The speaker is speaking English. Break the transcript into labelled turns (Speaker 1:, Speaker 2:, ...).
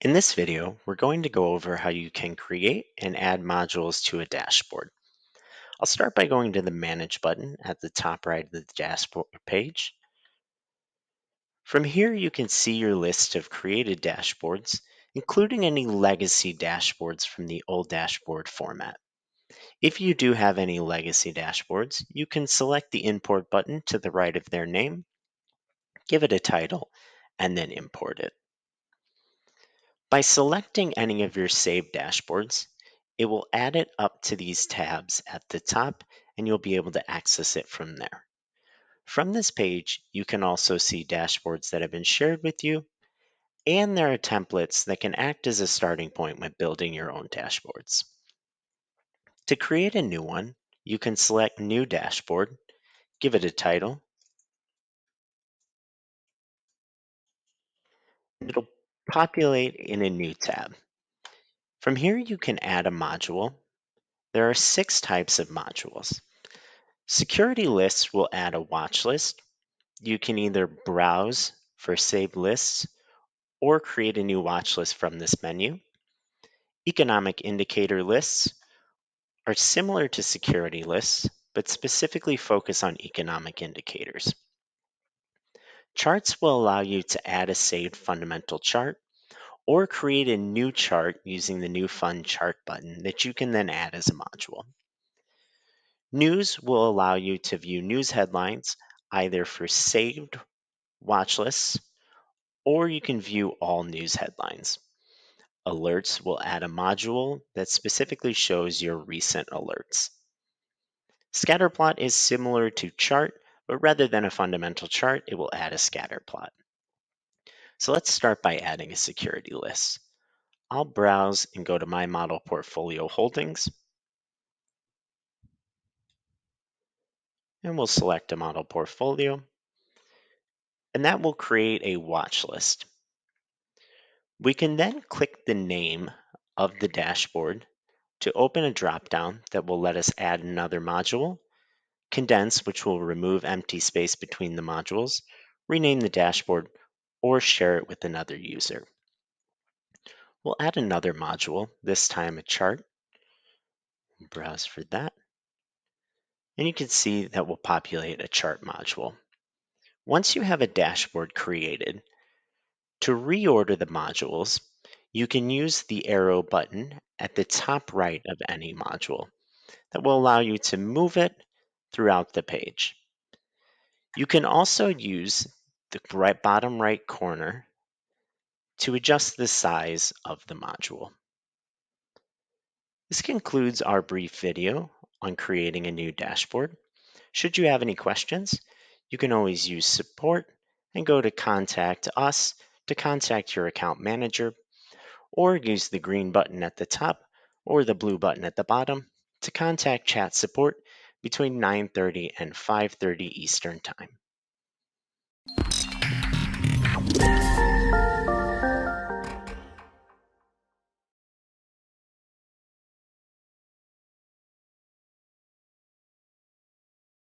Speaker 1: In this video, we're going to go over how you can create and add modules to a dashboard. I'll start by going to the Manage button at the top right of the dashboard page. From here, you can see your list of created dashboards, including any legacy dashboards from the old dashboard format. If you do have any legacy dashboards, you can select the Import button to the right of their name, give it a title, and then import it. By selecting any of your saved dashboards, it will add it up to these tabs at the top and you'll be able to access it from there. From this page, you can also see dashboards that have been shared with you, and there are templates that can act as a starting point when building your own dashboards. To create a new one, you can select New Dashboard, give it a title. It'll populate in a new tab. From here, you can add a module. There are 6 types of modules. Security lists will add a watch list. You can either browse for saved lists or create a new watch list from this menu. Economic indicator lists are similar to security lists, but specifically focus on economic indicators. Charts will allow you to add a saved fundamental chart or create a new chart using the new Fun Chart button that you can then add as a module. News will allow you to view news headlines either for saved watch lists, or you can view all news headlines. Alerts will add a module that specifically shows your recent alerts. Scatterplot is similar to chart, but rather than a fundamental chart, it will add a scatter plot. So let's start by adding a security list. I'll browse and go to my model portfolio holdings, and we'll select a model portfolio, and that will create a watch list. We can then click the name of the dashboard to open a dropdown that will let us add another module, condense, which will remove empty space between the modules, rename the dashboard, or share it with another user. We'll add another module, this time a chart. Browse for that. And you can see that will populate a chart module. Once you have a dashboard created, to reorder the modules, you can use the arrow button at the top right of any module. That will allow you to move it throughout the page. You can also use the bottom right corner to adjust the size of the module. This concludes our brief video on creating a new dashboard. Should you have any questions, you can always use support and go to Contact Us to contact your account manager, or use the green button at the top or the blue button at the bottom to contact chat support between 9:30 and 5:30 Eastern Time.